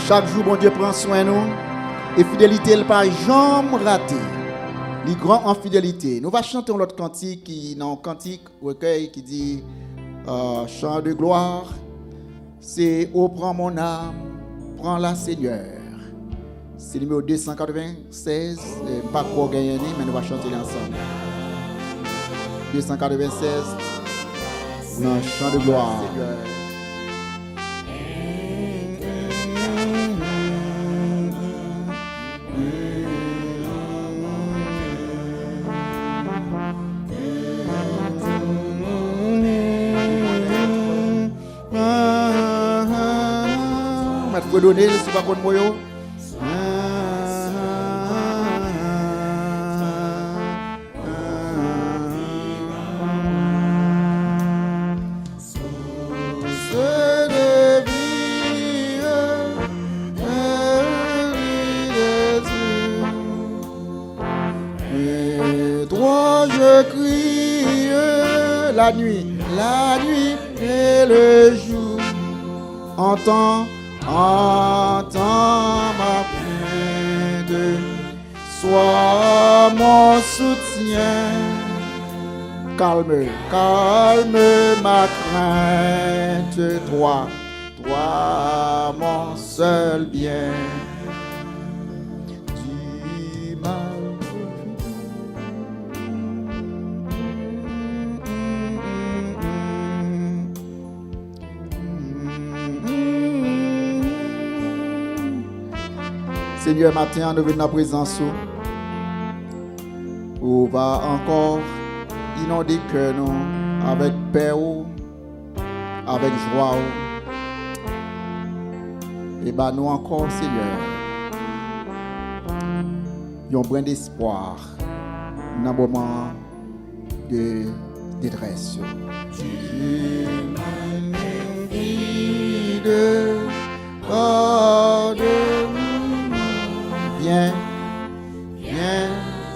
Chaque jour, bon Dieu prend soin de nous. Et fidélité, elle pas jamais raté. Les grands en fidélité. Nous allons chanter l'autre cantique qui dans cantique recueil qui dit chant de gloire. C'est oh prends mon âme, prends-la Seigneur. C'est le numéro 296. Pas quoi gagner, mais nous allons chanter ensemble. 296. Non, chant de gloire. Vous donner si pas qu'on moyo. Droit je crie la nuit et le jour. Entends ma plainte, sois mon soutien, calme ma crainte, toi mon seul bien. Du mal Seigneur, matin, nous venons à présence. On va encore inonder cœur nous avec paix, avec joie. Et bien, nous encore, Seigneur, un brin d'espoir dans un moment de détresse. Viens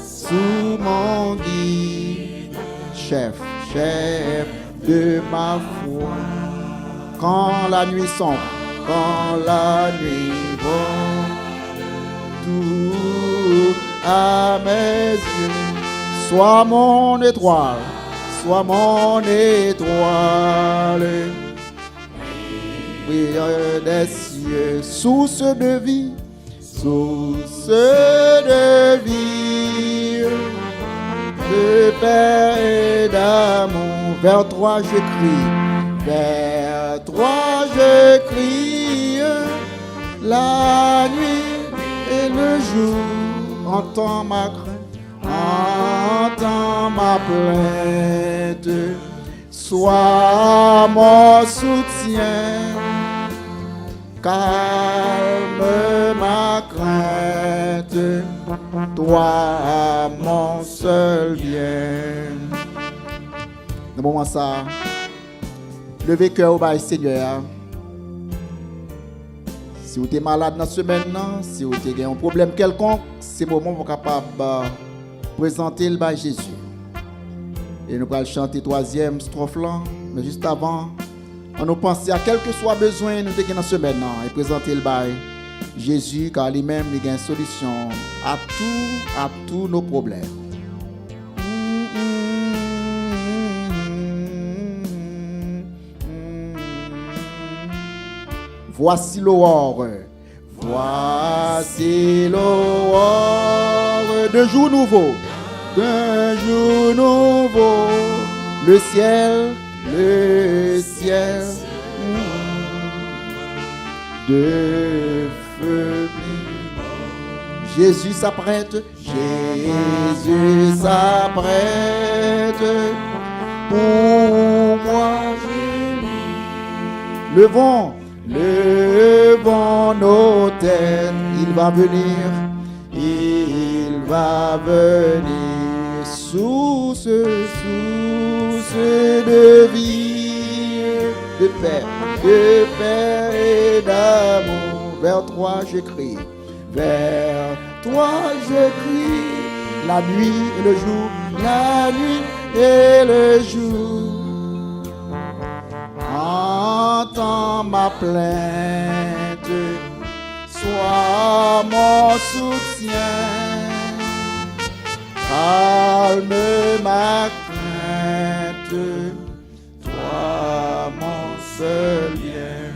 sous mon guide, chef de ma foi. Quand la nuit sombre, quand la nuit va, tout à mes yeux, sois mon étoile, prière des cieux, source de vie, de paix et d'amour. Vers toi je crie, la nuit et le jour. Entends ma crainte, entends ma plainte, sois mon soutien. Calme ma crainte, toi mon seul bien. Dans moment ça, levez cœur au bail Seigneur. Si vous êtes malade dans ce semaine, si vous avez un problème quelconque, c'est le moment où vous êtes capable de présenter le bail Jésus. Et nous allons chanter troisième strophe là, mais juste avant, on nous pense à quel que soit besoin nous avons dans ce semaine et présenter le bail Jésus car lui-même il a une solution à tous nos problèmes. Voici l'aurore d'un jour nouveau, le ciel de feu. Jésus s'apprête pour moi. Levons nos têtes, il va venir, source de vie, de paix et d'amour. Vers toi je crie, la nuit et le jour. Entends ma plainte, soutien. Calme ma crainte, toi mon seul bien.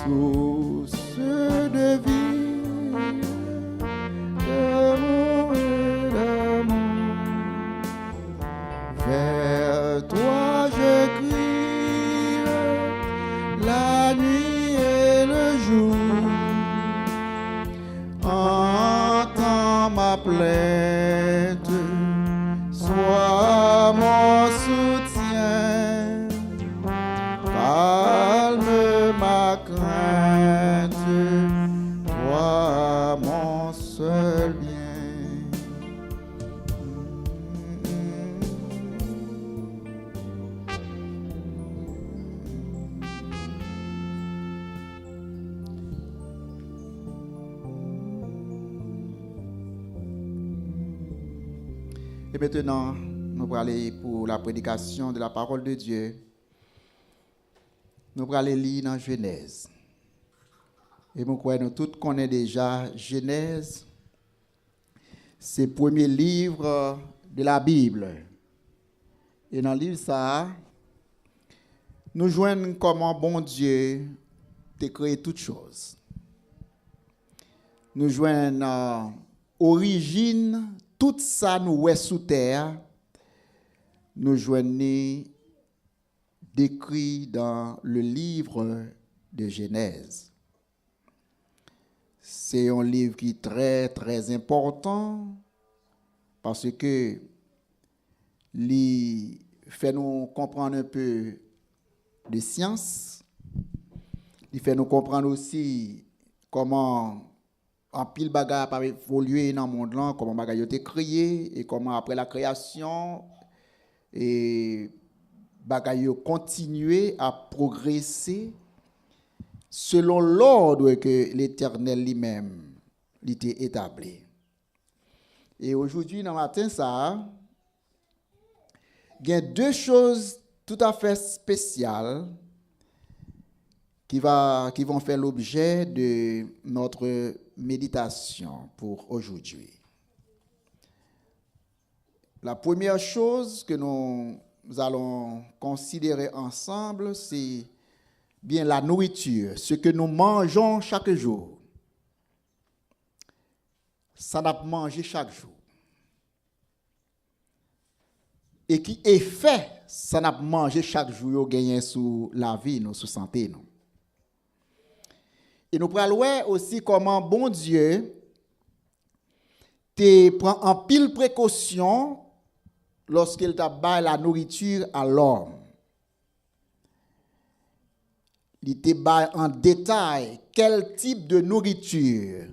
Source de vie, d'amour et d'amour. Vers toi je crie la nuit et le jour. Entends ma plainte, sois mon soutien. Calme ma crainte, toi mon seul bien. Et maintenant, nous allons aller pour la prédication de la parole de Dieu. Nous allons aller lire dans Genèse. Et nous tous connaissons déjà Genèse. C'est le premier livre de la Bible. Et dans le livre ça, nous joignons comment bon Dieu a créé toutes choses. Nous joignons origine, tout ça nous est sous terre, nous joignons décrit dans le livre de Genèse. C'est un livre qui est très, très important parce que il fait nous comprendre un peu de science. Il fait nous comprendre aussi comment en pile bagarre a évolué dans le monde là, comment bagarre a été créé et comment après la création et bagaille continuer à progresser selon l'ordre que l'Éternel lui-même l'était établi. Et aujourd'hui, dans le matin, ça, il y a deux choses tout à fait spéciales qui vont faire l'objet de notre méditation pour aujourd'hui. La première chose que nous allons considérer ensemble, c'est bien la nourriture, ce que nous mangeons chaque jour. Ça n'a pas mangé chaque jour. Et qui est fait, ça n'a pas mangé chaque jour, gagné sous la vie, nous, sous santé. Nous. Et nous parlons aussi comment bon Dieu te prend en pile précaution lorsqu'il t'a donné la nourriture à l'homme. Il te donne en détail quel type de nourriture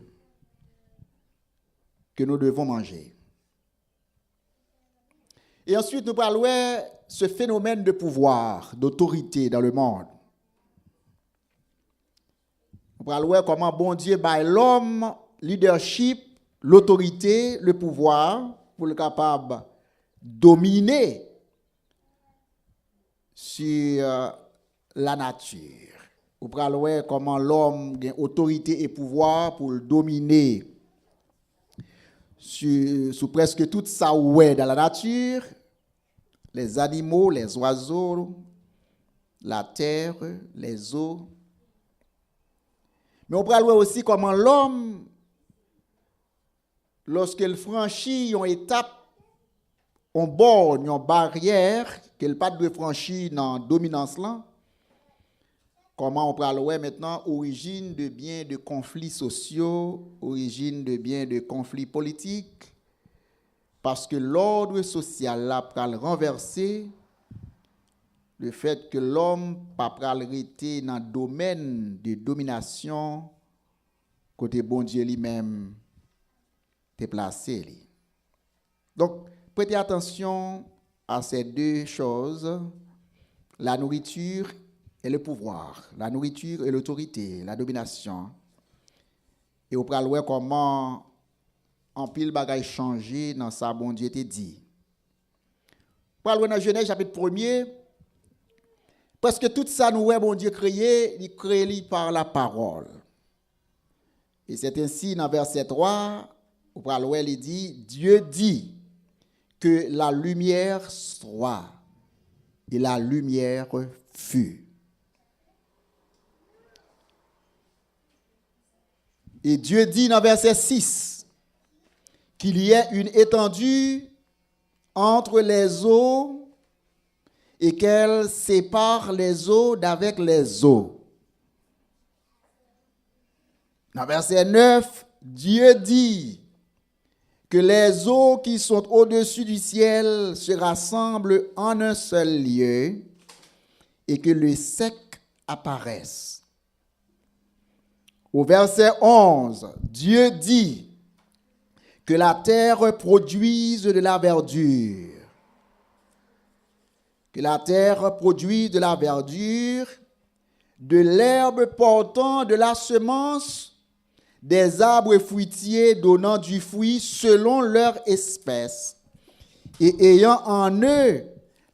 que nous devons manger. Et ensuite, nous parlons de ce phénomène de pouvoir, d'autorité dans le monde. Nous parlons de comment bon Dieu donne l'homme leadership, l'autorité, le pouvoir pour le capable dominer sur la nature. Nous parlons de comment l'homme a autorité et pouvoir pour dominer sur presque tout ça dans la nature, les animaux, les oiseaux, la terre, les eaux. Mais on parle aussi comment l'homme, lorsqu'il franchit une étape, on borne, une barrière, qu'il pas de franchir dans la dominance là, comment on parle maintenant, origine de bien de conflits sociaux, origine de bien de conflits politiques, parce que l'ordre social là pral renverser, le fait que l'homme pas pral rester dans le domaine de domination côté bon Dieu lui-même t'est placé. Donc prêtez attention à ces deux choses, la nourriture et le pouvoir, la nourriture et l'autorité, la domination. Et on pral voir comment en pile bagay changer dans ça bon Dieu te dit. Pral voir dans Genèse chapitre 1er, parce que tout ça nous bon Dieu créé, il crée par la parole. Et c'est ainsi dans verset 3, où il dit, Dieu dit que la lumière soit, et la lumière fut. Et Dieu dit dans verset 6 qu'il y ait une étendue entre les eaux et qu'elle sépare les eaux d'avec les eaux. Dans verset 9, Dieu dit que les eaux qui sont au-dessus du ciel se rassemblent en un seul lieu et que le sec apparaisse. Au verset 11, Dieu dit que la terre produise de la verdure. Que la terre produise de la verdure, de l'herbe portant de la semence, des arbres fruitiers donnant du fruit selon leur espèce, et ayant en eux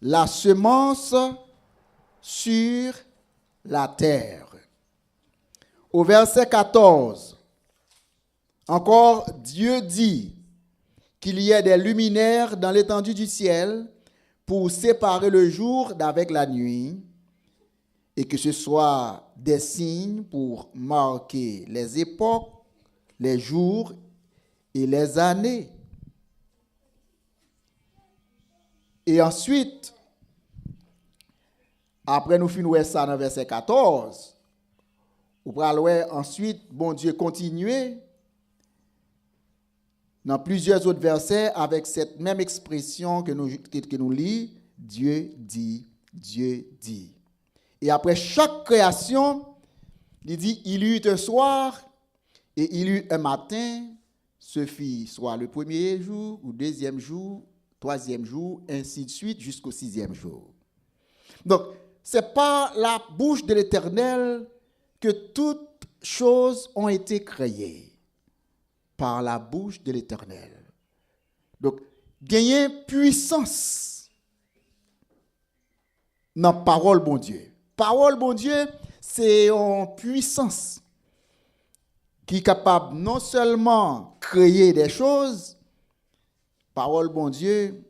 la semence sur la terre. Au verset 14, encore Dieu dit qu'il y ait des luminaires dans l'étendue du ciel pour séparer le jour d'avec la nuit, et que ce soit des signes pour marquer les époques, les jours et les années. Et ensuite, après nous finissons ça dans verset 14, ou ensuite, bon Dieu continuer dans plusieurs autres versets avec cette même expression que nous lisons, Dieu dit, Dieu dit. Et après chaque création, il dit, il y eut un soir et il y eut un matin, ce fit soit le premier jour, ou deuxième jour, troisième jour, ainsi de suite, jusqu'au sixième jour. Donc, c'est par la bouche de l'Éternel que toutes choses ont été créées. Par la bouche de l'Éternel. Donc, gagner puissance dans la parole bon Dieu. Parole bon Dieu, c'est une puissance qui est capable non seulement de créer des choses, parole bon Dieu,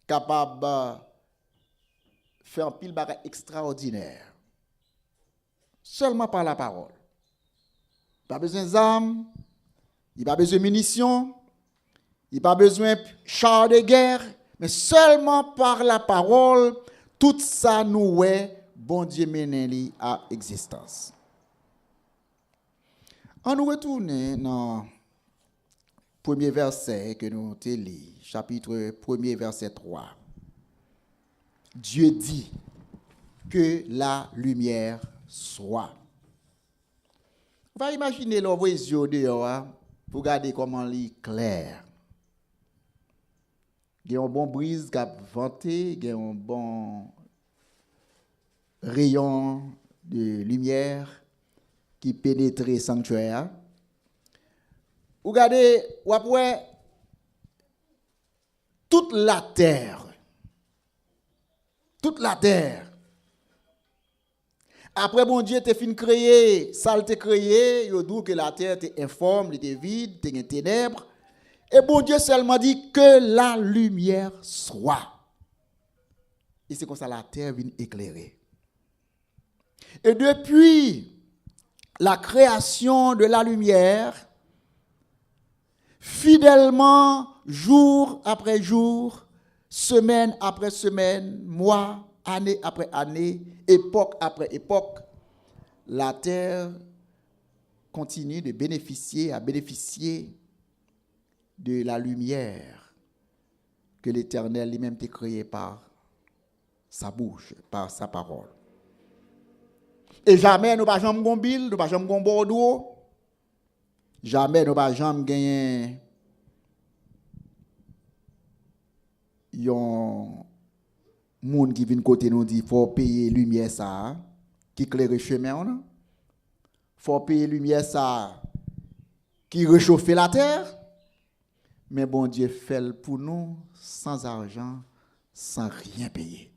capable de faire un pile bagage extraordinaire. Seulement par la parole. Pas besoin d'armes. Il n'y a pas besoin de munitions, il n'y a pas besoin de chars de guerre, mais seulement par la parole, tout ça nous est, bon Dieu mène à existence. On nous retourne dans le premier verset que nous avons lu, chapitre 1er, verset 3. Dieu dit que la lumière soit. On va imaginer l'envoyé dehors. Pour regarder comment il est clair. Il y a un bon brise qui a venté, il y a un bon rayon de lumière qui pénètre le sanctuaire. Vous regardez, ou après, toute la terre. Après, bon Dieu t'a fin créé, ça t'a créé, il dit que la terre était informe, elle était vide, elle était ténèbres. Et bon Dieu seulement dit que la lumière soit. Et c'est comme ça la terre vient éclairer. Et depuis la création de la lumière, fidèlement, jour après jour, semaine après semaine, mois, année après année, époque après époque, la terre continue de bénéficier de la lumière que l'Éternel lui-même a créée par sa bouche, par sa parole. Et jamais nous ne pouvons jamais Gonville, nous ne pouvons jamais Bordeaux, jamais nous ne pouvons jamais gagner un monde qui vient côté nous dit faut payer lumière ça qui éclaire le chemin. Faut payer lumière ça qui réchauffe la terre. Mais bon Dieu fait pour nous sans argent, sans rien payer.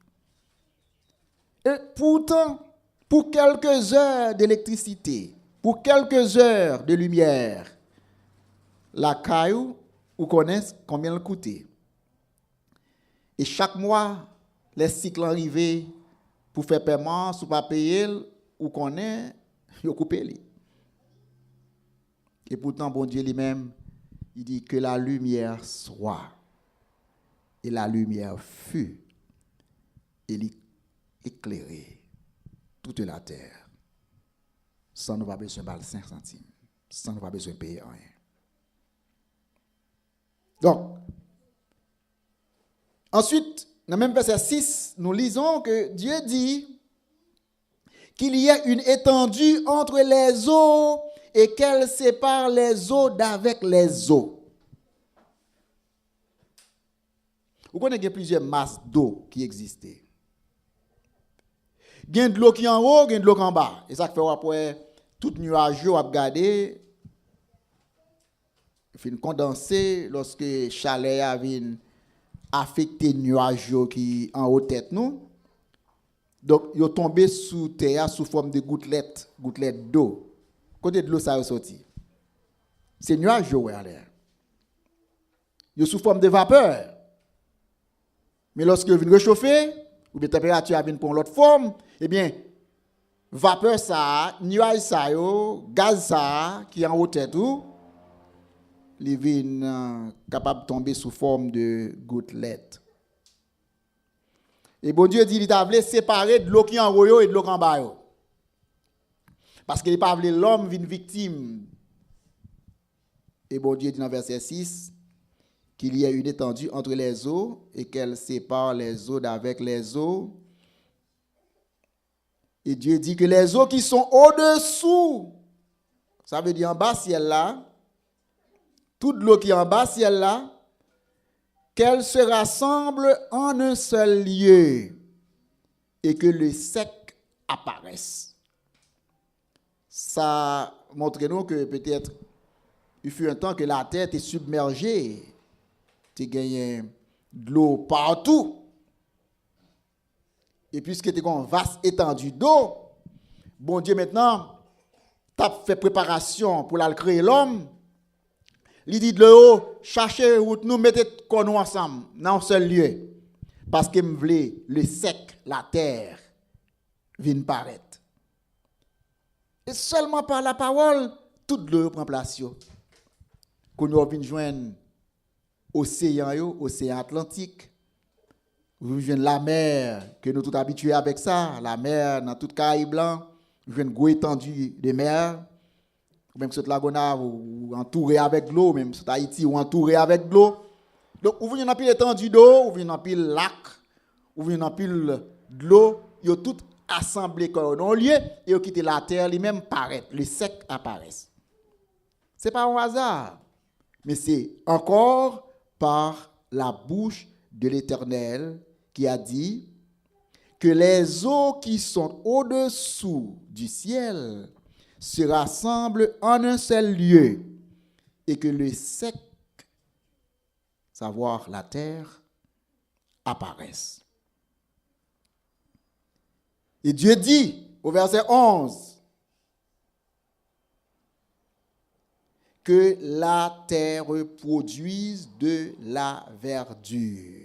Et pourtant, pour quelques heures d'électricité, pour quelques heures de lumière, la caillou, vous connaissez combien elle coûtait. Et chaque mois, les cycles arrivaient pour faire paiement, si vous ne payez pas, vous connaissez, vous coupez. Et pourtant, bon Dieu lui-même, il dit que la lumière soit. Et la lumière fut. Et il éclairait toute la terre. Sans nous pas besoin de 5 centimes. Sans nous pas besoin de payer rien. Donc, ensuite, dans le même verset 6, nous lisons que Dieu dit qu'il y a une étendue entre les eaux et qu'elle sépare les eaux d'avec les eaux. Vous connaissez qu'il y a plusieurs masses d'eau qui existaient. Il y a de l'eau qui est en haut, il y a de l'eau qui est en bas. Et ça fait après, tout nuage à regarder, il fait condenser lorsque chalet a affecté le nuage qui en haut tête nous. Donc, il est tombé sous terre sous forme de gouttelettes d'eau. Côté de l'eau, ça a sorti. C'est nuage à l'air. Il est sous forme de vapeur. Mais lorsque vous venez réchauffer, ou bien la température vient pour l'autre forme, eh bien, vapeur ça, nuage ça, gaz ça, qui est en haut tête, il vient capable de tomber sous forme de gouttelettes. Et bon Dieu dit, il t'a voulu séparer de l'eau qui est en haut et de l'eau qui est en bas. Parce qu'il n'a pas voulu l'homme une victime. Et bon Dieu dit dans verset 6 qu'il y a une étendue entre les eaux et qu'elle sépare les eaux d'avec les eaux. Et Dieu dit que les eaux qui sont au-dessous, ça veut dire en bas ciel là, toute l'eau qui est en bas ciel là, qu'elle se rassemble en un seul lieu et que le sec apparaisse. Ça montre nous que peut-être il fut un temps que la terre était submergée, tu gagné de l'eau partout. Et puisque tu as une vaste étendue d'eau, bon Dieu maintenant, tu as fait préparation pour la créer l'homme. Il dit de l'eau, cherchez route, nous mettez nous ensemble dans un seul lieu. Parce que me voulait le sec, la terre, vient paraître. Et seulement par la parole, toute l'eau prend place. Quand nous venons joindre l'océan Atlantique, nous joignons la mer, que nous sommes tous habitués avec ça, la mer dans toute Caraïbe blanc, nous joignons une grande étendue de mer. Même si c'est la Gonave ou entouré avec de l'eau, même si c'est Haïti ou entouré avec de l'eau. Donc, vous venez dans pile étendue d'eau, vous venez dans pile lac, vous venez dans pile de l'eau, ils ont tout assemblé dans un lieu et ils ont quitté la terre, les mêmes paraissent, les secs apparaissent. Ce n'est pas un hasard, mais c'est encore par la bouche de l'Éternel qui a dit que les eaux qui sont au-dessous du ciel se rassemblent en un seul lieu et que le sec, savoir la terre, apparaisse. Et Dieu dit au verset 11 que la terre produise de la verdure.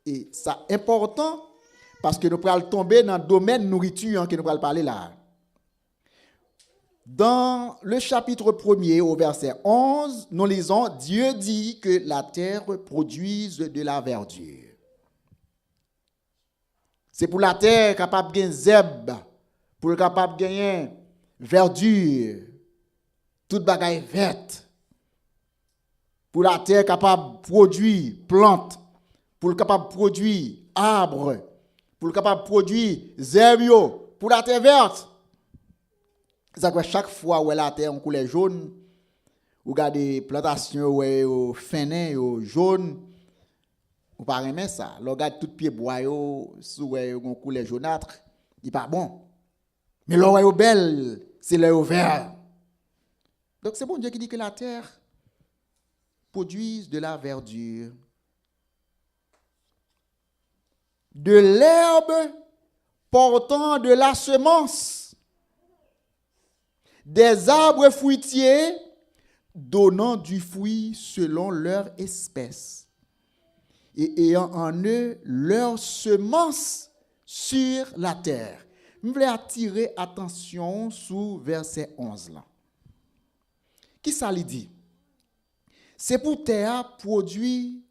Et ça est important parce que nous allons tomber dans le domaine nourriture que nous allons parler là. Dans le chapitre 1er au verset 11, nous lisons « Dieu dit que la terre produise de la verdure ». C'est pour la terre capable de gagner zèbre, pour capable de gagner verdure, toute bagaille verte. Pour la terre capable de produire plantes, pour capable de produire arbres, pour capable de produire zèbre, pour la terre verte. C'est que chaque fois où la terre en couleur jaune, ou regardez plantations ou fénin ou jaune, ou pas aimer ça. Le regarde tout pied bois sous en couleur jaunâtre, il pas bon. Mais l'eau belle, c'est l'eau vert. Donc c'est bon Dieu qui dit que la terre produise de la verdure, de l'herbe portant de la semence, des arbres fruitiers donnant du fruit selon leur espèce et ayant en eux leur semence sur la terre. Je voulais attirer attention sur verset 11 là. Qui ça lui dit? C'est pour terre produit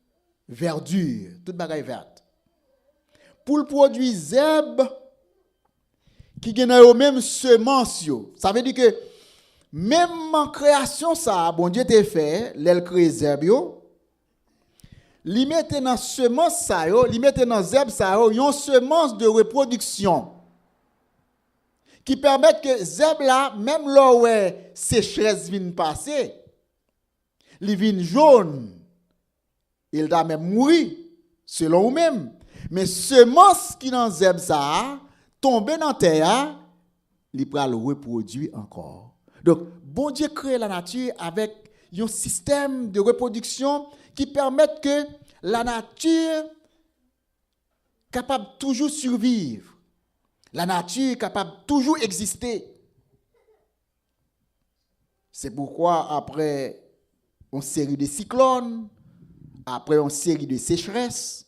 verdure, toute bagaille verte. Pour le produit zèbre qui gagne au même semence yo. Ça veut dire que même en création ça, bon Dieu t'a fait, l'el crée zèbre yo. Li mette dans semence ça yo, li mette dans zèbre ça yo, yon semence de reproduction qui permettent que zèbre là, même là où sécheresse vient passer, li vient jaune, il da même mourir selon ou même. Mais semence qui dans zèbre ça tomber dans terre, li pral reproduire encore. Donc bon Dieu crée la nature avec un système de reproduction qui permet que la nature capable toujours survivre. La nature est capable de toujours exister. C'est pourquoi après une série de cyclones, après une série de sécheresses,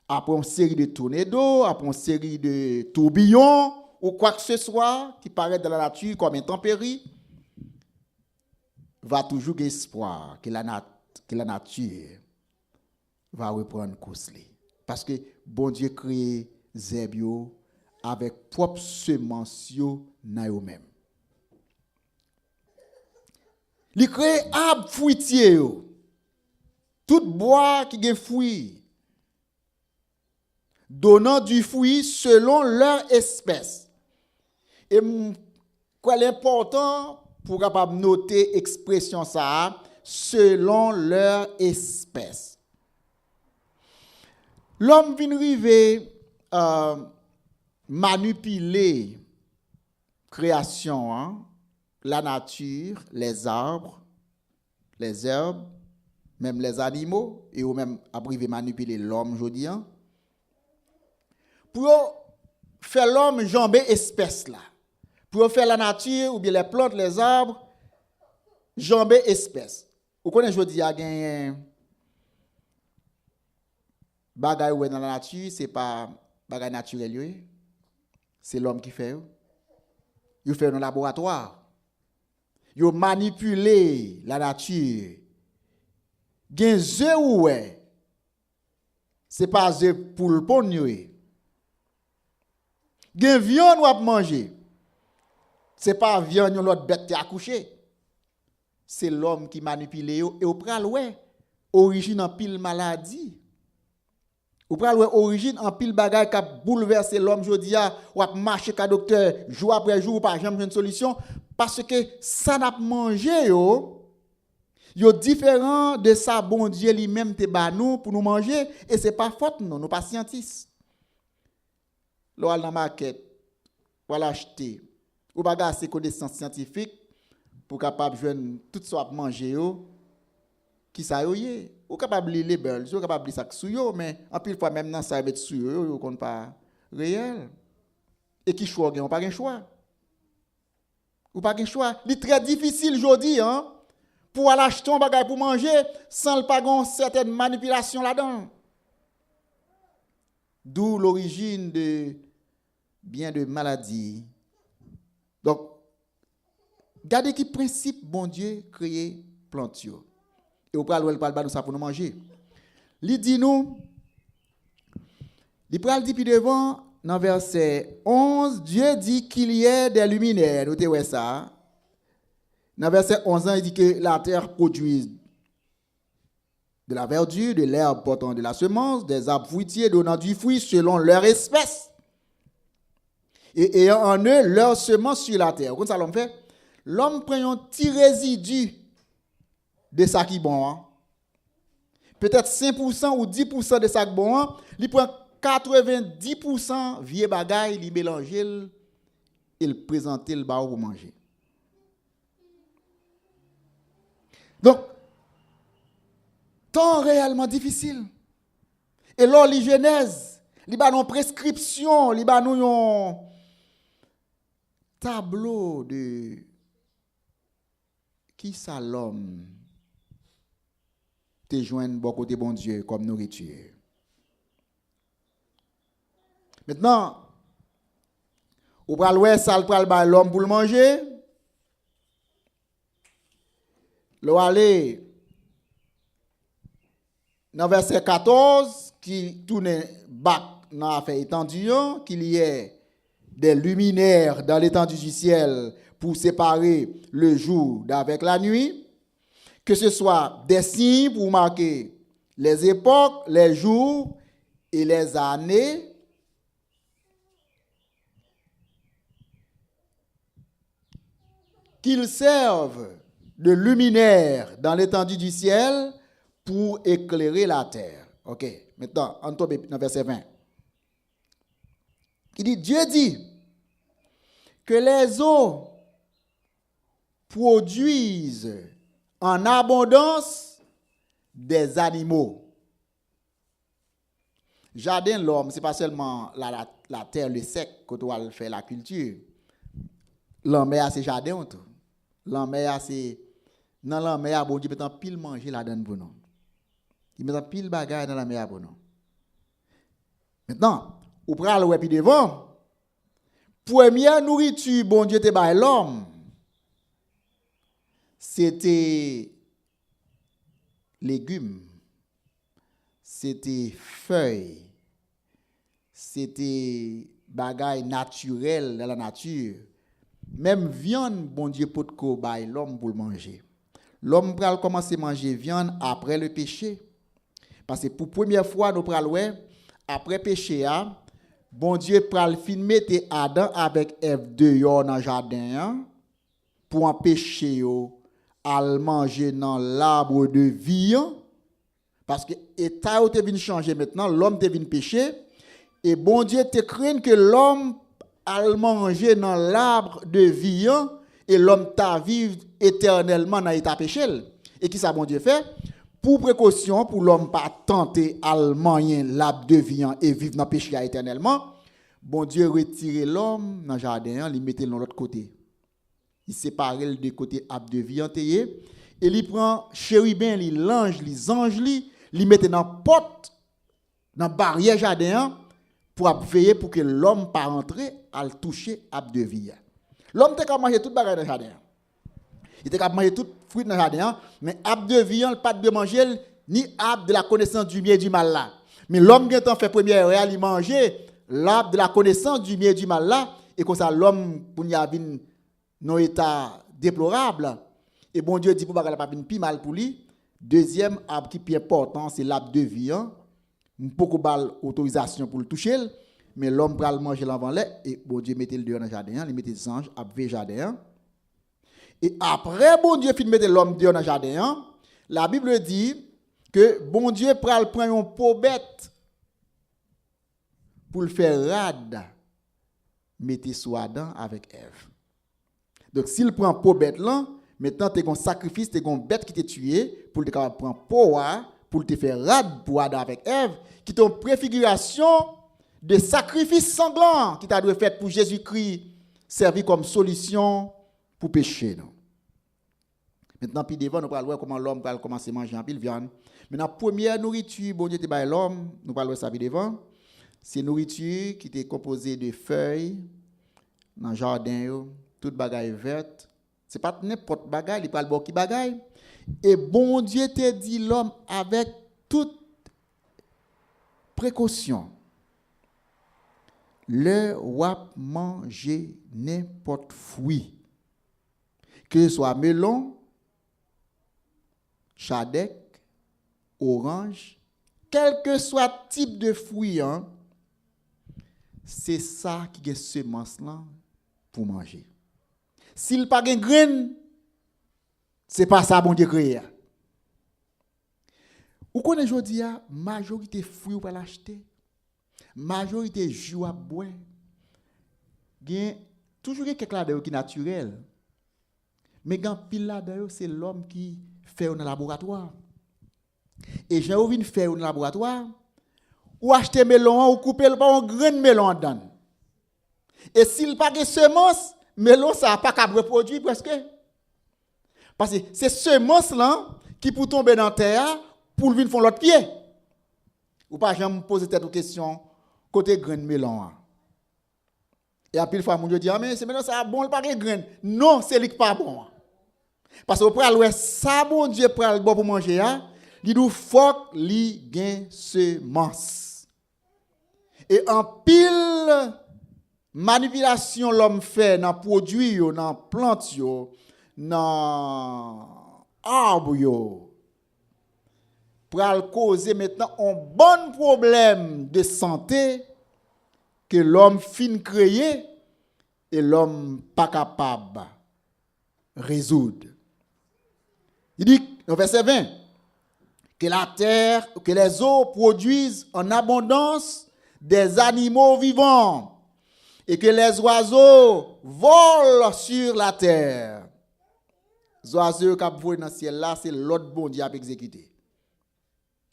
après une série de tornados, après une série de tourbillons, ou quoi que ce soit qui paraît dans la nature comme intempérie, va toujours avoir espoir que la nature va reprendre course. Parce que bon Dieu crée zèbre avec propre semence dans eux-mêmes. Il crée arbre fruitier, tout bois qui a fruit, donnant du fruit selon leur espèce. Et quoi l'important pour capable noter expression ça, selon leur espèce. L'homme vient arriver manipuler création, hein? La nature, les arbres, les herbes, même les animaux, et ou même arriver manipuler l'homme aujourd'hui, hein? Pour faire l'homme jamber espèce là, pour faire la nature ou bien les plantes, les arbres, jamber espèce. Vous connaissez aujourd'hui, il y a un bagay dans la nature, c'est pas bagay naturel, c'est l'homme qui fait. Il fait dans le laboratoire. Il manipule la nature. Gen zè ou c'est pas zè pour le pon Gen viande ou à manger. C'est pas viande l'autre bête qui a accouché. C'est l'homme qui manipule et au pral origine en pile maladie. Ou pral origine en pile bagay qui a bouleversé l'homme jodia ou a marché ka docteur jour après jour pas jamais une solution parce que ça n'a mangé yo différent de ça bon Dieu lui-même te ba nous pour nous manger et c'est pas faute nous pas scientifiques. L'on dans market pour l'acheter ou pas gasser connaissances scientifiques pour capable joindre tout ça à manger qui ça yo ou capable lire les label, ou capable lire ça sou yo mais en pile fois même dans ça mettre sou yo compte pas réel. Et qui choix on pas un choix. Ou pas un choix, c'est très difficile aujourd'hui hein pour aller acheter un bagage pour manger sans le pas une certaine manipulation là-dedans. D'où l'origine de bien de maladies. Donc regardez qui principe bon Dieu créé plante yo. Et au pral nous ça pour nous manger. Il dit nous il pral dit puis devant dans verset 11 Dieu dit qu'il y ait des luminaires. Notez ouais ça. Dans verset 11 il dit que la terre produit de la verdure, de l'herbe portant de la semence, des arbres fruitiers donnant du fruit selon leur espèce. Et ayant en eux leur semence sur la terre. Comme ça l'homme fait, l'homme prend un petit résidu de ça qui est bon. Hein? Peut-être 5% ou 10% de ça qui est bon. Hein? Il prend 90% vieux bagaille, il mélange, il présente le bar pour manger. Donc, temps réellement difficile. Et là, les Genèse, il y a une prescription, il y a un tableau de qui ça l'homme te joindre bon côté bon Dieu comme nourriture. Maintenant, ou pral ouais ça le pral ba l'homme pour le manger. L'on aller dans verset 14 qui tourne back dans affaire étendue qu'il y ait des luminaires dans l'étendue du ciel pour séparer le jour d'avec la nuit, que ce soit des signes pour marquer les époques, les jours et les années, qu'ils servent de luminaires dans l'étendue du ciel pour éclairer la terre. Ok, maintenant, on tombe dans verset 20. Il dit, Dieu dit que les eaux produisent en abondance des animaux. Jardin l'homme, ce n'est pas seulement la terre, le sec, quand on va faire la culture. L'homme a ses jardins. L'homme a ses... Dans l'homme a bon Dieu peut en pile manger là-dedans pour nous. Il met en pile bagaille dans l'homme pour nous. Maintenant, ou pral ouais puis devant. Première nourriture bon Dieu te bail l'homme. C'était légumes. C'était feuilles. C'était bagaille naturel dans la nature. Même viande bon Dieu peut ko bail l'homme pour le manger. L'homme pral commencer à manger viande après le péché. Parce que pour première fois nous pral ouais après péché bon Dieu pral fin mettre Adam avec Ève dehors dans jardin pour empêcher yo à manger dans l'arbre de vie parce que état te vient changer maintenant, l'homme te vient pécher et bon Dieu te craint que l'homme al manger dans l'arbre de vie et l'homme t'a vivre éternellement dans état péché. Et qui ça bon Dieu fait? Pour précaution pour l'homme pas tenter al manger l'arbre de vie et vivre dans péché éternellement, bon Dieu retire l'homme dans jardin, il mettait de l'autre côté. Il sépare le de côté arbre de vie et il prend chérubin, l'ange, les anges, il mettait dans porte dans barrière jardin pour veiller pour que l'homme pas rentrer à le toucher arbre de vie. L'homme t'a manger toute bagarre dans le jardin. Il t'a manger tout fruit dans le jardin, mais arbre de vie, il pas de manger ni arbre de la connaissance du bien et du mal là. Mais l'homme qui a fait première heure, il manger l'arbre de la connaissance du bien et du mal là, et comme ça l'homme pour y avoir dans état déplorable. Et bon Dieu dit pour bagarre pas venir plus mal pour lui. Deuxième arbre qui est plus important, c'est l'arbre de vie. Beaucoup bal autorisation pour le toucher, mais l'homme pral manger l'avant là et bon Dieu mettait le dehors dans le jardin, il mettait des anges à le jardin. Et après bon Dieu fin mettre l'homme dehors dans le jardin, la Bible dit que bon Dieu pral prendre un pot bête pour le faire rade, mettez sous Adam avec Ève. Donc s'il prend pot bête là, maintenant tu as un sacrifice, tu as une bête qui t'a tué pour te prendre pot pour te faire rade pour Adam avec Ève, qui est une préfiguration de sacrifice sanglant qui t'a dû faire pour Jésus-Christ, servi comme solution pour pécher. Non? Maintenant, puis devant, nous allons voir comment l'homme va commencer à manger en pile viande. Maintenant, première nourriture, bon Dieu te bail l'homme, nous allons voir ça devant. C'est une nourriture qui est composée de feuilles dans le jardin, toute bagaille verte. Ce n'est pas n'importe bagaille, il parle de qui bagaille. Et bon Dieu te dit l'homme avec toute précaution. Le wap manger n'importe fruit. Que ce soit melon, chadec, orange, quel que soit type de fruit, c'est ça qui est semence là pour manger. S'il pas de graine, c'est pas ça bon Dieu créé. Ou connaît aujourd'hui majorité fruits pour l'acheter. Majorité jus à boire. Gen toujours quelque là qui naturel. Mais quand pile là c'est l'homme qui fait au laboratoire. Et j'ai envie de faire au laboratoire ou acheter melon ou couper le pas un grain de melon dedans. Et s'il pas de semence, melon ça pas qu'à reproduire presque. Parce que c'est semence là qui pour tomber dans la terre pour venir faire l'autre pied. Ou pas jamais poser cette question côté grain de melon. Et à pile fois mon Dieu dit mais c'est maintenant ça bon pas de grain. Non, c'est lui qui pas bon. Parce que pour aller ça bon Dieu pour aller bon pour manger il nous faut li gain semence. Et en pile manipulation l'homme fait dans produit yo, dans plante yo, dans arbre yo, pour causer maintenant un bon problème de santé que l'homme fin créer et l'homme pas capable résoudre. Il dit au verset 20 que la terre, que les eaux produisent en abondance des animaux vivants et que les oiseaux volent sur la terre. Les oiseaux qui volent dans le ciel là, c'est l'autre bon Dieu qui a exécuté.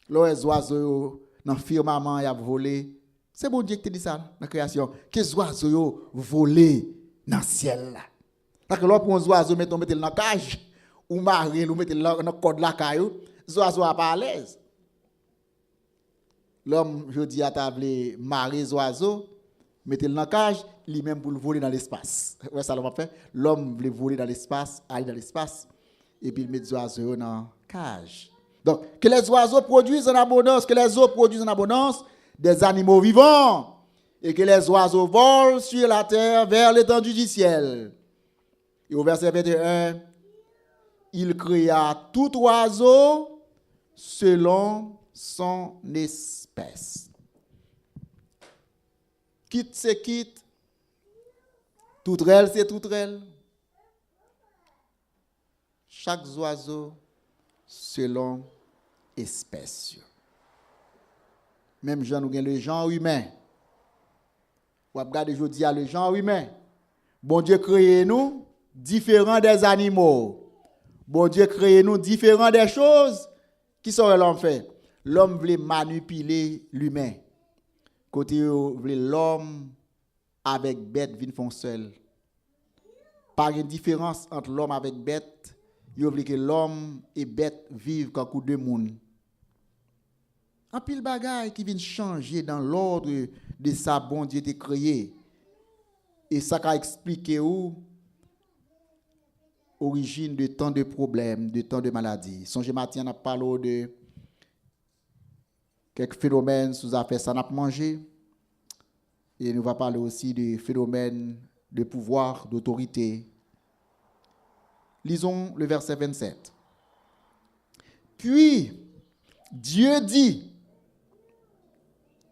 Les oiseaux dans le firmament, ils ont volé. C'est bon Dieu qui te dit ça dans la création. Que les oiseaux volent dans le ciel là. Parce que là, pour un oiseau, mettons dans la cage, ou marine, ou mettez dans le code de la caillou, les oiseaux sont pas à l'aise. L'homme, je dis à table, marrer les oiseaux, mettez dans la cage, lui-même pour le voler dans l'espace. Ouais, ça l'a fait. L'homme voulait voler dans l'espace, aller dans l'espace, et puis il met les oiseaux dans la cage. Donc, que les oiseaux produisent en abondance, que les eaux produisent en abondance des animaux vivants, et que les oiseaux volent sur la terre vers l'étendue du ciel. Et au verset 21, il créa tout oiseau selon son espèce. Quitte c'est quitte, toutrelle c'est toutrelle. Chaque oiseau selon espèce. Même genre nous avons le genre humain. Ou regardez aujourd'hui le genre humain. Bon Dieu créé nous différents des animaux. Bon Dieu créé nous différents des choses qui sont l'homme fait. L'homme voulait manipuler l'humain. Côté voulait l'homme avec bête vinn font seul. Par une différence entre l'homme avec bête, il voulait que l'homme et bête vivent comme coup de monde. Un pile bagaille qui vient changer dans l'ordre de ça bon Dieu t'a créé. Et ça qu'a expliqué où origine de tant de problèmes, de tant de maladies. Songez matin, on a parlé de quelques phénomènes sous affaire ça n'a pas mangé. Et nous va parler aussi de phénomènes de pouvoir, d'autorité. Lisons le verset 27. Puis, Dieu dit,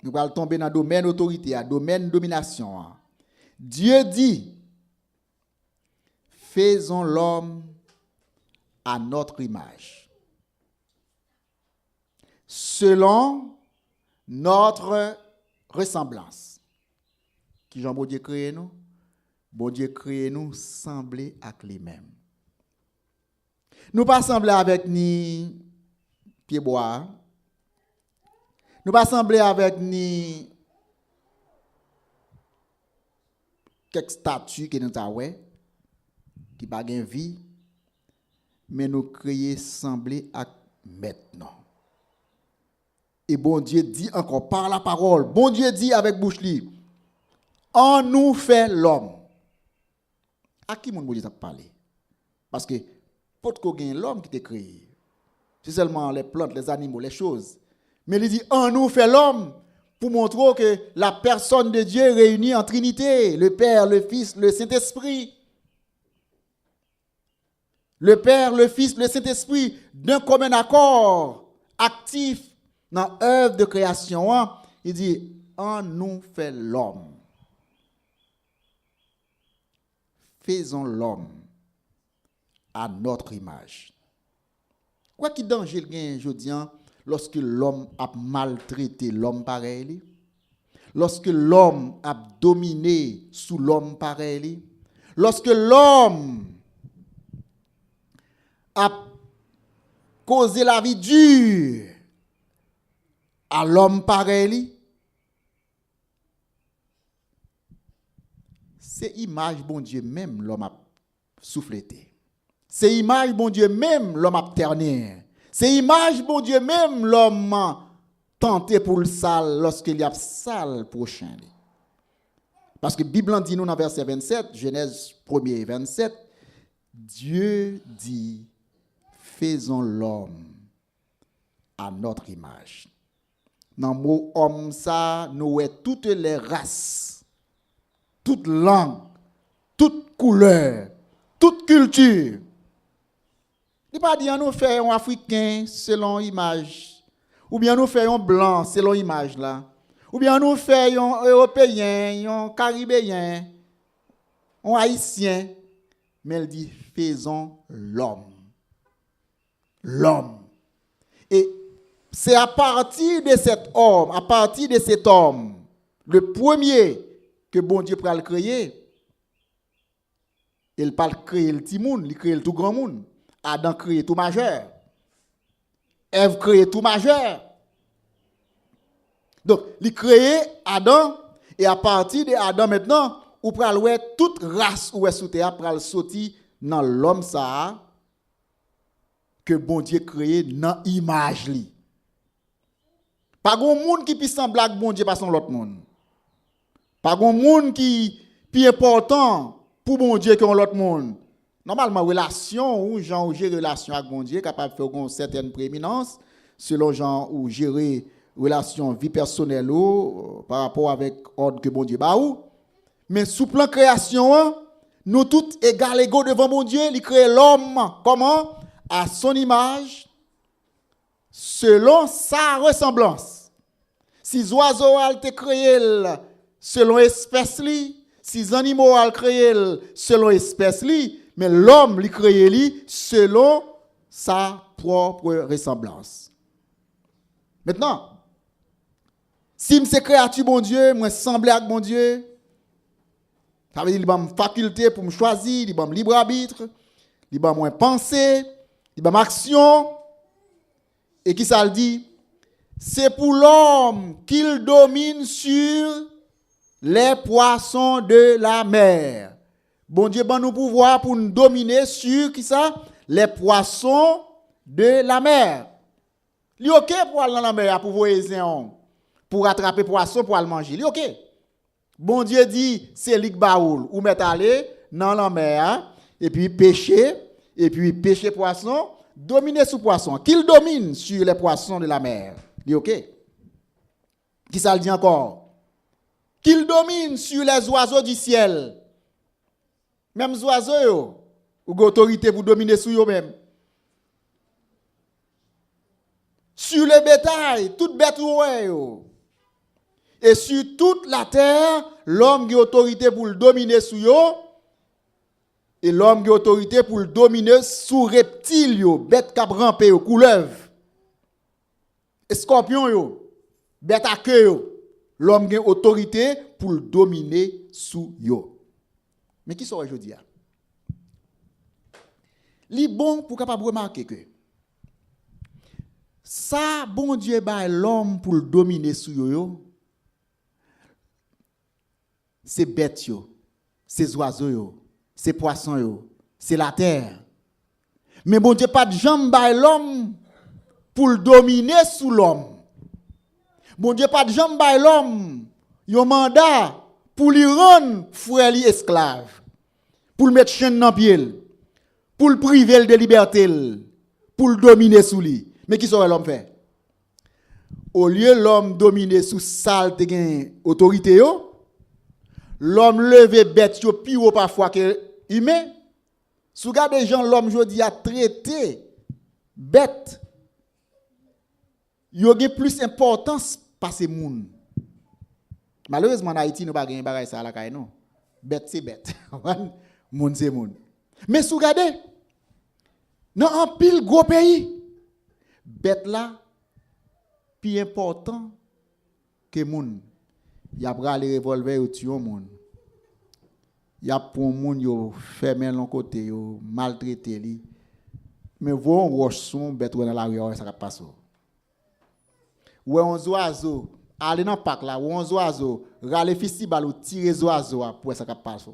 nous allons tomber dans le domaine autorité, le domaine domination. Dieu dit, faisons l'homme à notre image, selon notre ressemblance. Qui Jean bon Dieu créé nous? Bon Dieu créé nous sembler à lui-même. Nous pas sembler avec ni pied bois. Nous pas sembler avec ni quelques statues qui nous avons qui pas gain vie, mais nous créer sembler à maintenant. Et bon Dieu dit encore par la parole, bon Dieu dit avec bouche li, en nous fait l'homme. À qui mon Dieu t'a parlé? Parce que pour qu'on gagne l'homme qui t'a créé, c'est seulement les plantes, les animaux, les choses. Mais il dit en nous fait l'homme pour montrer que la personne de Dieu est réunie en Trinité, le Père, le Fils, le Saint-Esprit. Le Père, le Fils, le Saint-Esprit, d'un commun accord, actif dans l'œuvre de création. Il dit, en nous fait l'homme. Faisons l'homme à notre image. Quoi qui danger le gain aujourd'hui lorsque l'homme a maltraité l'homme pareil? Lorsque l'homme a dominé sous l'homme pareil? Lorsque l'homme a causé la vie dure à l'homme pareil? C'est image bon Dieu même l'homme a soufflété. C'est image bon Dieu même l'homme a terné. C'est image bon Dieu même l'homme tenté pour le sale lorsqu'il y a sale prochain. Parce que la Bible dit nous dans verset 27, Genèse 1er 27, Dieu dit, faisons l'homme à notre image. Dans le mot homme, ça, nous avons toutes les races, toutes langues, toutes couleurs, toute culture. Il ne pas dire nous faisons Africain selon l'image, ou bien nous faisons blanc selon l'image là. Ou bien nous faisons Européens, Caribéens, Haïtiens. Mais elle dit, faisons l'homme. L'homme. Et c'est à partir de cet homme, le premier que bon Dieu peut le créer. Il pas créer le petit monde, il crée le tout grand monde. Adam crée tout majeur. Ève crée tout majeur. Donc, il crée Adam, et à partir de Adam maintenant, ou pral ouais toute race ou est sous terre pral sorti dans l'homme ça que bon Dieu créé dans image li. Pas gon monde qui puisse sembler avec bon Dieu pas son l'autre monde. Pas gon monde qui plus important pour bon Dieu que l'autre monde. Normalement relation ou gens ou gérer relation avec bon Dieu capable de faire une certaine prééminence selon gens ou gérer relation vie personnelle ou par rapport avec ordre que bon Dieu ba ou. Mais sous plan création, nous tous égaux devant mon Dieu, il crée l'homme comment? À son image, selon sa ressemblance. Si les oiseaux ont été créés selon espèce li, si les animaux ont été créés selon espèce li, mais l'homme li créé li selon sa propre ressemblance. Maintenant, si je suis créature bon Dieu, moi semblé avec mon Dieu, ça veut dire qu'il y a une faculté pour me choisir, il y a un libre arbitre, il y a une pensée, il y a une action. Et qui ça le dit? C'est pour l'homme qu'il domine sur les poissons de la mer. Bon Dieu, nous pouvoir pour nous dominer sur qui ça? Les poissons de la mer. Il est OK pour aller dans la mer, pour voyager, pour attraper poisson, pour aller manger. Il est OK. Bon Dieu dit, c'est lik baoul, ou mettre aller dans la mer, et puis pêcher poisson, dominer sous poisson. Qu'il domine sur les poissons de la mer. Il est OK. Qui ça le dit encore? Qu'il domine sur les oiseaux du ciel. Même les oiseaux, ou autorité pour dominer sur eux-mêmes. Sur le bétail, toute bête ou et sur toute la terre, l'homme a autorité pour le dominer sur eux. Et l'homme a autorité pour le dominer sous reptiles, bête cap rampé, couleuvre, scorpion, bête à queue. L'homme a autorité pour le dominer sous eux. Mais qui sont aujourd'hui? Li bon pour capable remarquer que ça, bon Dieu, ba l'homme pour le dominer sous eux. C'est bêtes, c'est oiseaux, c'est poissons, c'est la terre. Mais bon Dieu, pas de jambe by l'homme pour le dominer sous l'homme. Bon Dieu, pas de jambe by l'homme, yon mandat pour lui rendre frère li esclave, pour le mettre chaîne dans pied, pour le priver de liberté, pour le dominer sous lui. Mais qui saurait l'homme fait? Au lieu l'homme dominer sous sale de autorité l'homme levé bête yo pi ou parfois que humain. Sous garde des gens l'homme jodi a traité bête. Yo gen plus importance par ces moun. Malheureusement en Haïti nous pas gen bagay ça la kay non. Bête c'est bête. Moun c'est moun. Mais sous garde dans un pile gros pays bête là plus important que moun. Y a pris les revolvers ou tuer moun. Y a pour moun yo fermer l'on côté yo maltraiter li. Mais vont roche son bête dans la rue ça passe. Ou on oiseau aller dans parc là ou on oiseau rale festival ou tirer oiseau pour ça passe.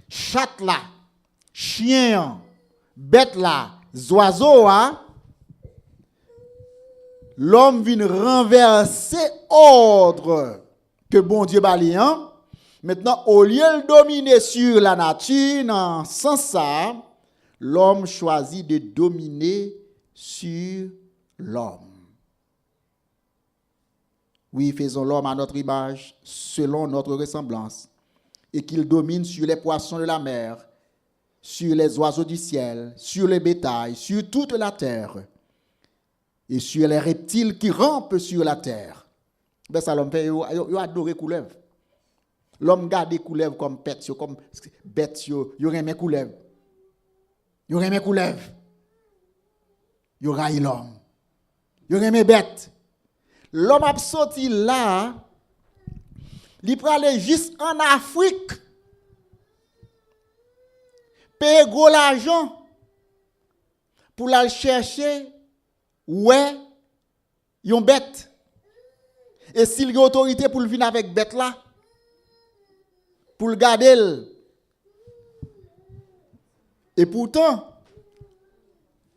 Chat là chien, bête là, oiseau là, l'homme vient renverser ordre que bon Dieu bali. Maintenant, au lieu de dominer sur la nature, dans ce sens, l'homme choisit de dominer sur l'homme. Oui, faisons l'homme à notre image, selon notre ressemblance, et qu'il domine sur les poissons de la mer, sur les oiseaux du ciel, sur les bétails, sur toute la terre, et sur les reptiles qui rampent sur la terre. Ben ça l'homme fait, il adore couleuvre. L'homme garde les couleuvres comme pets, comme bêtes, il aime les couleuvres. Il aime les couleuvres. Il raille l'homme. Il aime les bêtes. L'homme a sorti là, il peut aller juste en Afrique, payer gros l'argent pour aller chercher ouais, yon bête. Et s'il y a autorité pour le venir avec bête là, pour le garder. Et pourtant,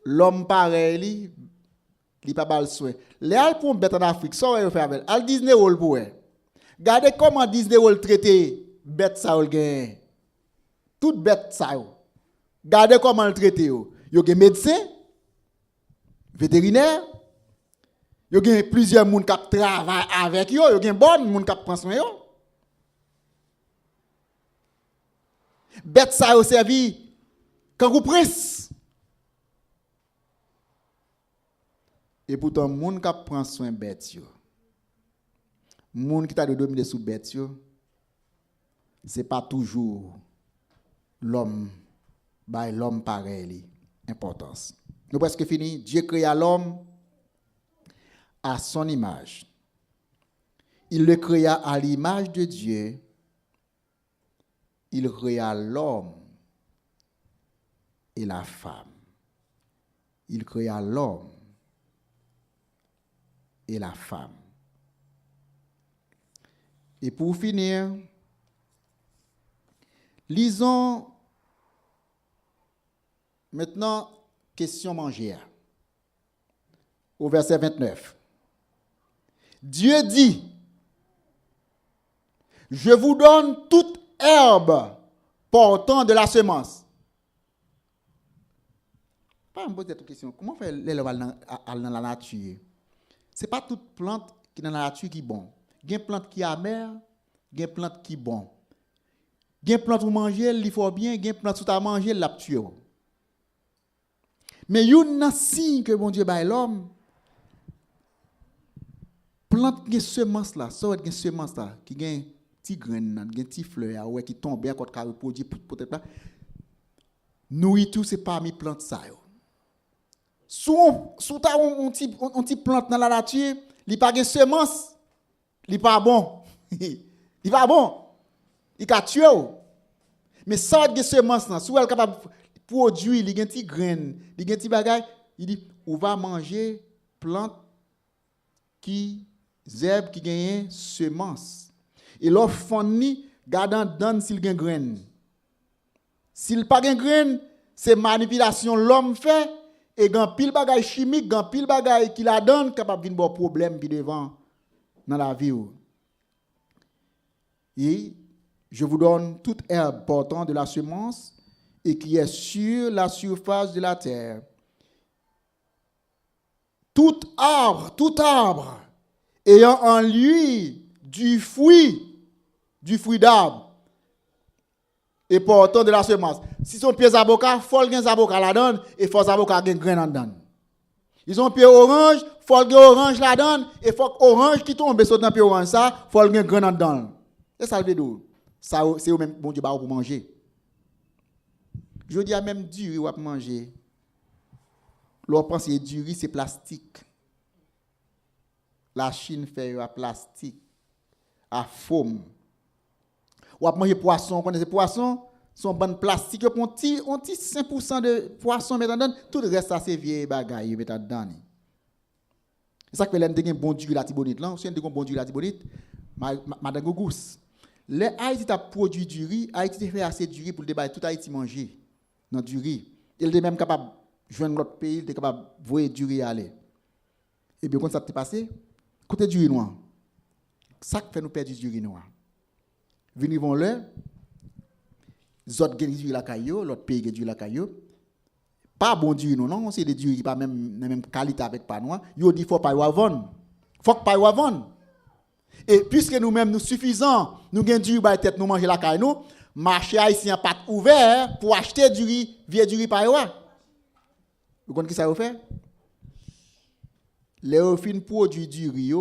l'homme pareil, il n'a pas le soin. Les al pour bête en Afrique, ça va faire avec. Al Disney World pour eux. Regardez comment Disney World traite bête ça ou gagne. Toute bête ça ou. Regardez comment le traite yo. Yo gen médecin, vétérinaire, yo gen plusieurs moun qui travaillent avec yo, yo gen bon moun qui prend soin yo. Bête ça au servi quand vous prince. Et pourtant moun qui prend soin bête yo. Moun qui t'a de dominer sous bête yo. C'est pas toujours l'homme by l'homme pareil importance. Nous presque fini. Dieu créa l'homme à son image. Il le créa à l'image de Dieu. Il créa l'homme et la femme. Il créa l'homme et la femme. Et pour finir, lisons maintenant question manger. Au verset 29. Dieu dit, je vous donne toute herbe portant de la semence. Pas me poser cette question. Comment faire l'herbe dans la nature? Ce n'est pas toute plante qui est dans la nature qui est bonne. Il y a une plante qui est amère, il y a une plante qui est bonne. Il y a une plante pour manger, il faut bien, il y a une plante pour manger, il la tue. Mais il y a un signe que bon Dieu baille l'homme. Plante qui semence là, ça une semence là qui gagne petit grain, qui petit fleur ouais qui tombe à côté carré produit peut-être pas. Nourriture c'est parmi plante ça yo. Sous ta on petit plante dans la nature, il pas de semence, il pas bon. Il pas bon. Il ka tuer. Mais ça de semence là, sous elle capable produire, il y a un petit grain, il y a un petit bagage, il dit on va manger plante qui zèbre qui gagne semence. Et l'offre fourni gardant donne s'il gagne grain. S'il pas gagne grain, c'est manipulation l'homme fait et gan pile bagage chimique, gan pile bagage qui la donne capable vinn bon problème puis devant dans la vie. Et je vous donne toute herbe portant de la semence et qui est sur la surface de la terre. Tout arbre ayant en lui du fruit d'arbre et portant de la semence. Si son pied avocat, il faut qu'il avocat la donne et faut avocat gen grain en donne. Ils ont pied orange, il faut qu'il orange la donne et faut orange qui tombe sur dans pied orange ça, faut qu'il grain en donne. Et ça veut dire ça c'est même bon Dieu pour manger. Je dis à même du riz ou à manger. L'on pense que du riz c'est plastique. La Chine fait à plastique, à foam. Ou à manger poisson, on connaît les poissons, sont bonnes plastique, on tire 5% de poisson maintenant, tout le reste ça c'est vieux bagaille mettre dedans. C'est ça que l'aime de bon du la tibonite là, c'est un bon du la tibonite, madame Gogous. Les Haïti t'a produit du riz, Haïti fait assez du riz pour le débat tout Haïti manger. dans du riz. Il est même capable de joindre l'autre pays, il est capable de voyer du riz aller. Et bien, quand ça t'est passé, côté du riz noir, ça fait nous perdre du riz noir. Venez vont là, les autres gagnent du riz la caillou, l'autre pays gagne du riz la caillou. Pas bon du riz non, c'est des du riz qui pas même qualité avec pas noir. Yo dit faut pas y vendre. Faut que pas y vendre. Et puisque nous-mêmes nous suffisants, nous gagnons du riz par tête nous manger la caillou nous, marché haïtien pas ouvert pour acheter du riz, vieux du riz par yo. Vous connaissez qui ça vous fait? Les fin produit du riz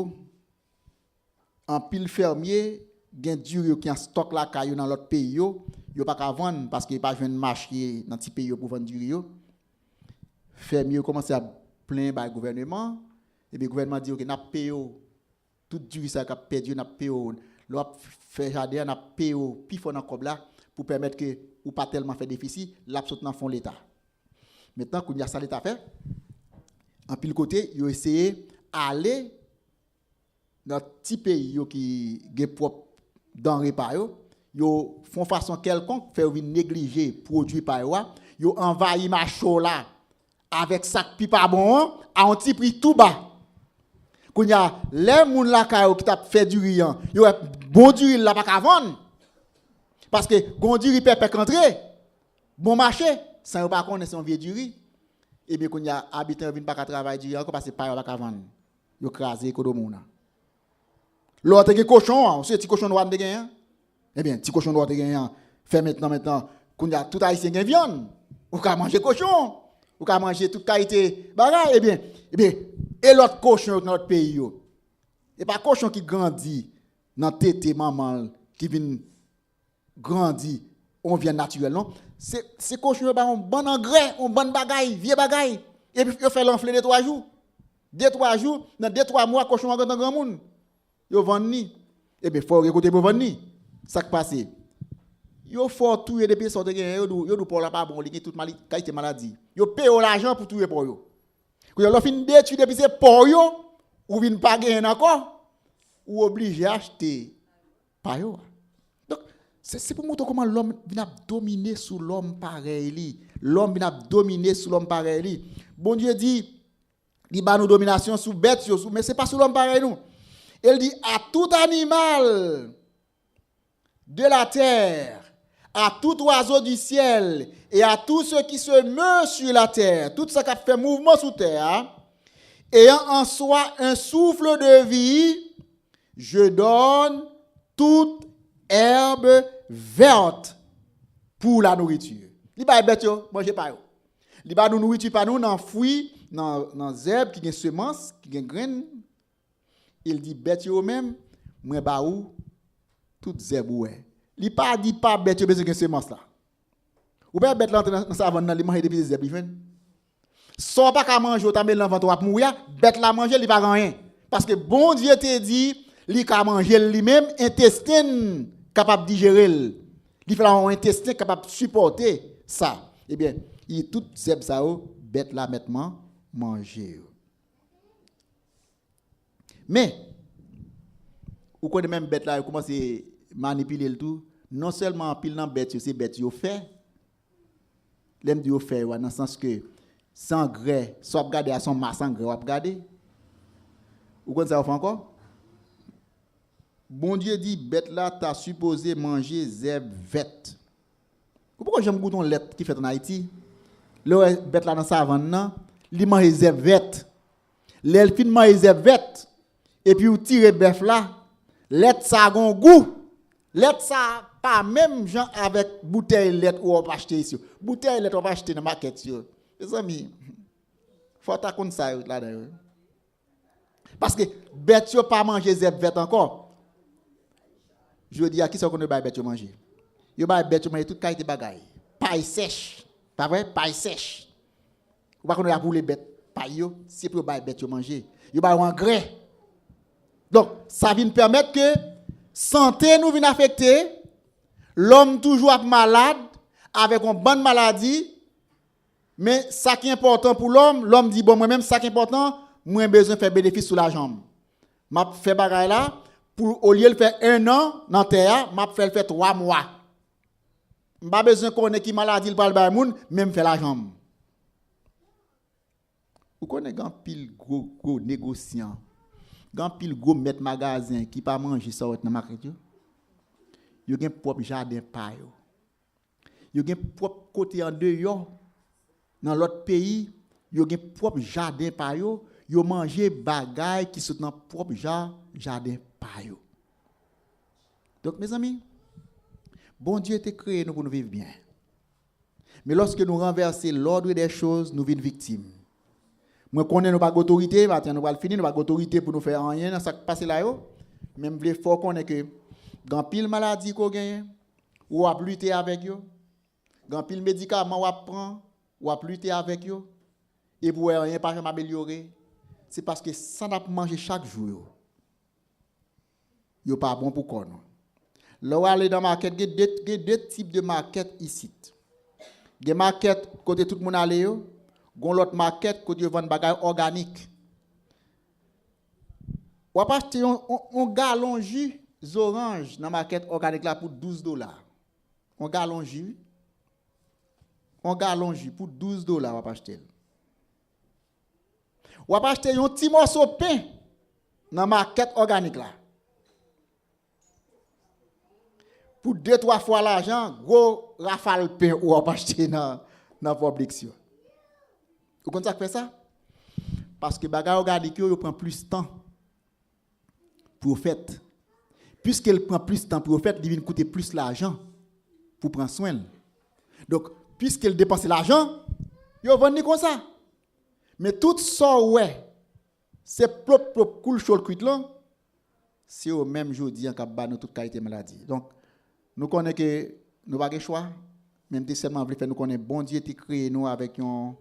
en pile fermier gen du riz qui en stock la caillou dans l'autre pays yo pas qu'à vendre parce qu'il pas joindre marché dans petit pays pour vendre du riz. Fermier commence à plaindre par gouvernement et le gouvernement dit OK n'a payé tout du riz ça qu'a perdu n'a payé l'op fait jardin n'a payé puis faut dans comme là pour permettre que ou pas tellement fait déficit l'absolu dans fond l'état. Maintenant qu'on y a ça l'état fait en pile côté yo essayer aller dans petit pays yo qui gen propre denrée par yo font façon quelconque faire négliger produit par yo envahi marché là avec sac pi pas bon à un petit prix tout bas. Qu'on y a les moun la kayo qui t'a fait du riz yo bon du riz là pas ka vendre parce que gon du riz pépé entrer bon marché sans pas connaître son vieux du riz et bien qu'on y a habitant vinn pas ka travailler du riz encore parce que pas ka vendre yo craser ko do moun. L'autre gen cochon c'est petit cochon noir de gain eh bien petit cochon noir de gain fait maintenant qu'on y a tout haïtien gen viande ou ka manger cochon ou ka manger toute qualité bagay eh bien et l'autre cochon dans notre pays yo et pas cochon qui grandit dans tété maman qui vient grandit on vient naturel non c'est cochon ba on bon engrais on bon bagay vieux bagay et puis yo fait l'enfler de 3 jours 2-3 jours dans 2-3 mois cochon grand grand monde yo vend ni et bien faut écouter pour vendre ni ça qui passe yo faut tout depuis sorte yo do pour la pas bon li toute qualité maladie yo paye l'argent pour tout pour yo quand yo fin détruire depuis c'est pour yo ou vinn pas gagner encore ou obligé acheter pas yo. Donc c'est pour montrer comment l'homme vient dominer sous l'homme pareil l'homme vient dominer sous l'homme pareil bon Dieu dit il ba nous domination sous bête mais c'est pas sous l'homme pareil nous. Il dit à tout animal de la terre, à tout oiseau du ciel et à tout ce qui se meut sur la terre, tout ce qui fait mouvement sous terre, ayant en soi un souffle de vie, je donne toute herbe verte pour la nourriture. Li ba bête yo, mangez pas yo. Li ba nous nourriture pas nous dans fruits, dans herbes qui gen semences, qui gen graines. Il dit bête yo même moi ba ou toute zèbre ouais. Il pas dit pas bête yo besoin de semence là. Ou pas bête là dans savane là, il mange depuis zèbre il fait. So pas ka manger ta met l'enfant ou mourir, bête la manger il pas rien parce que bon Dieu te dit, il ka manger lui-même intestin capable digérer. Il fait un intestin capable supporter ça. Eh bien, il toute zèbre ça bête là maintenant manger. Mais, vous connaissez même bête là, vous commencez à manipuler le tout. Non seulement pile dans bête, c'est bête yo fait. L'aime dit fait dans le sens que sans grès, soit regarder à son masse en grès, ou regarder. Vous connaissez ça encore? Bon Dieu dit bête là t'as supposé manger zèbre verte. Pourquoi j'aime goûter lait qui fait en Haïti? Le bête là dans savane nan, li mange zèbre verte. L'elle fin mange zèbre verte. Et puis, vous tirez bœuf là, lait ça a un goût. Lait ça pas même gens avec bouteille lait ou on va acheter ici. Bouteille lait on va acheter dans la market. Les amis, faut ta compte ça là dedans. Parce que bête yo pas manger zèbre vert encore. Je dis à qui ça qu'on ba bête yo manger. Yo ba bête yo manger toute qualité bagaille. Paille sèche. Pas vrai? Paille sèche. Ou pas qu'on a pour les bêtes paille yo, c'est pour ba bête yo manger. Yo ba engrais. Donc, ça vient permettre que santé nous vient affecter, l'homme toujours malade, avec une bonne maladie, mais ça qui est important pour l'homme dit, bon, moi-même, ça qui est important, moi, j'ai besoin de faire bénéfice sur la jambe. Je fais bagaille là, pour, au lieu de faire 1 an dans la terre, je fais 3 mois. Pas besoin qu'on ait qui maladie par le monde, même fait la jambe. Vous connaissez grand pile gros négociant, grand pile gros maître magasin qui pas manger ça dans market yo. Yo gen propre jardin pa yo. Yo gen propre côté en dehors dans l'autre pays, yo gen propre jardin pa yo, yo manger bagay qui sont dans propre jardin pa yo. Donc mes amis, bon Dieu t'a créé nous pour nous vivre bien. Mais lorsque nous renversons l'ordre des choses, nous vîmes victimes. Moi connais nous pas d'autorité, maintenant nous va finir, nous pas d'autorité pour nous faire rien dans ça qui passe là yo. Même vle fort connaît que grand pile maladie qu'on gagne ou a lutter avec yo. Grand pile médicament ou a prend ou a lutter avec yo et pour rien pas jamais améliorer. C'est parce que ça n'a pas manger chaque jour yo pas bon pour corps. Là où aller dans market, il y a deux types de market ici. Il y a market côté tout le monde aller yo. Gon l'autre market côté vend bagay organique. Ou pas acheter un gallon jus orange dans market organique là pour $12. Un gallon jus pour $12 ou pas acheter. Ou pas acheter un petit morceau de pain dans market organique là. Pour 2-3 fois l'argent, gros rafale pain ou pas acheter dans Publix. Vous comprenez ça fait ça? Parce que bagay organique yo prend plus de temps pour faire. Puisqu'elle prend plus de temps pour faire, il va coûter plus l'argent pour prendre soin. Donc, puisqu'elle dépense l'argent, yo vend comme ça. Mais tout ça ouais, c'est propre cool chaud cuit là, c'est au même jour dit en cap ba nous toute qualité maladie. Donc, nous connaissons que nous pas de choix, même si seulement veut faire nous connaît bon Dieu qui créé nous avec un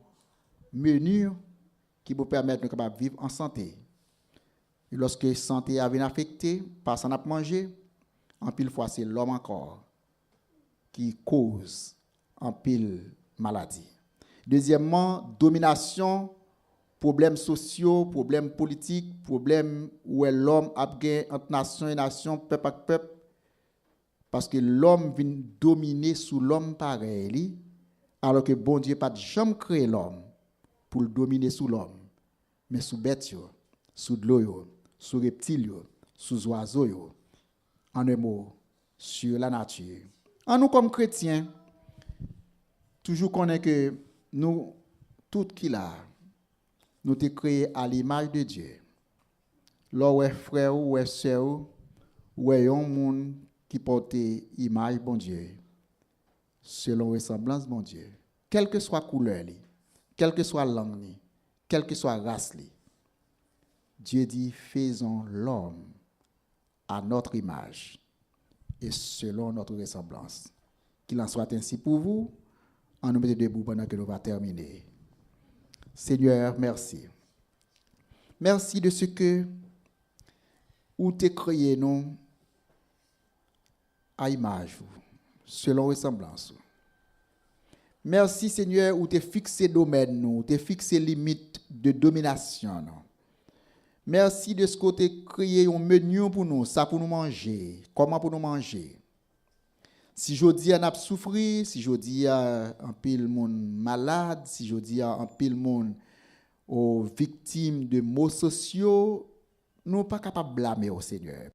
menu qui vous permettre de vivre en santé. Et lorsque santé a été affectée par ça n'a pas mangé, en pile fois c'est l'homme encore qui cause en pile maladie. Deuxièmement, domination, problèmes sociaux, problèmes politiques, problèmes où l'homme a gagné entre nation et nation, peuple avec peuple, parce que l'homme vient dominer sous l'homme pareil, alors que bon Dieu n'a jamais créé l'homme pour le dominer sous l'homme, mais sous bête, sous de l'eau, sous reptiles, sous oiseaux, en un mot, sur la nature. En nous, comme chrétiens, toujours connaît que nous, tout qui là, nous sommes créés à l'image de Dieu. Là où est frère ou est sœur, ou est un monde qui porte l'image bon Dieu, selon ressemblance bon Dieu, quelle que soit la couleur, quelle que soit la langue, quelle que soit la race, Dieu dit, faisons l'homme à notre image et selon notre ressemblance. Qu'il en soit ainsi pour vous, en nous mettant debout pendant que nous allons terminer. Seigneur, merci. Merci de ce que vous t'es créé nous à image, selon ressemblance. Merci Seigneur, où t'es fixé domaine nous, t'es fixé limite de domination nous. Merci de ce que t'es créé un menu pour nous, ça pour nous manger, comment pour nous manger. Si je dis on a souffert, si je dis un pile monde malade, si je dis un pile monde aux victimes de maux sociaux, nous pas capable blâmer au Seigneur